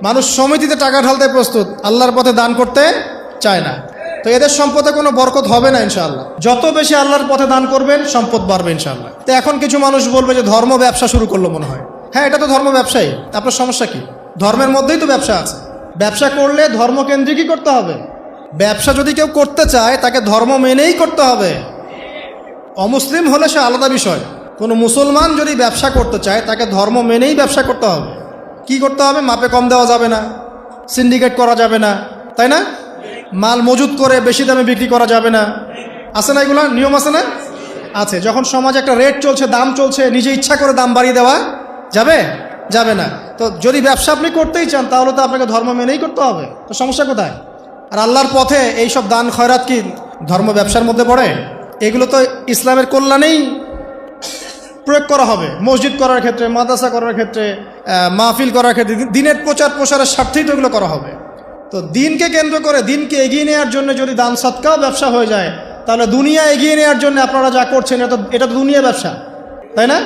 মানুষ সমিতিতে টাকা ঢালতে প্রস্তুত, আল্লাহর পথে দান করতে চায় না। তো এদের সম্পদে কোনো বরকত হবে না ইনশাআল্লাহ। যত বেশি আল্লাহর পথে দান করবেন সম্পদ বাড়বে ইনশাআল্লাহ। তো এখন কিছু মানুষ বলবে যে ধর্ম ব্যবসা শুরু করলো মনে হয়। হ্যাঁ, এটা তো ধর্ম ব্যবসায়ী, আপনার সমস্যা কি? ধর্মের মধ্যেই তো ব্যবসা আছে। ব্যবসা করলে ধর্মকেন্দ্রিকই করতে হবে। ব্যবসা যদি কেউ করতে চায় তাকে ধর্ম মেনেই করতে হবে। অমুসলিম হলে সে আলাদা বিষয়। কোনো মুসলমান যদি ব্যবসা করতে চায় তাকে ধর্ম মেনেই ব্যবসা করতে হবে। কি করতে হবে? মাপে কম দেওয়া যাবে না, সিন্ডিকেট করা যাবে না, তাই না? মাল মজুত করে বেশি দামে বিক্রি করা যাবে না। আছে না এগুলো নিয়ম? আছে না? আছে। যখন সমাজে একটা রেট চলছে, দাম চলছে, নিজে ইচ্ছা করে দাম বাড়িয়ে দেওয়া যাবে? যাবে না। তো যদি ব্যবসা আপনি করতেই চান তাহলে তো আপনাকে ধর্ম মেনেই করতে হবে। তো সমস্যা কোথায়? আর আল্লাহর পথে এইসব দান খয়রাত কি ধর্ম ব্যবসার মধ্যে পড়ে? এগুলো তো ইসলামের কল্যাণেই প্রয়োগ করা হবে। মসজিদ করার ক্ষেত্রে, মাদ্রাসা করার ক্ষেত্রে, মাহফিল করার ক্ষেত্রে, দিনের প্রচার প্রসারের স্বার্থেই তো এগুলো করা হবে। তো দিনকে কেন্দ্র করে, দিনকে এগিয়ে নেওয়ার জন্য যদি দান সৎকাও ব্যবসা হয়ে যায় তাহলে দুনিয়া এগিয়ে নেওয়ার জন্য আপনারা যা করছেন এটা তো দুনিয়া ব্যবসা, তাই না?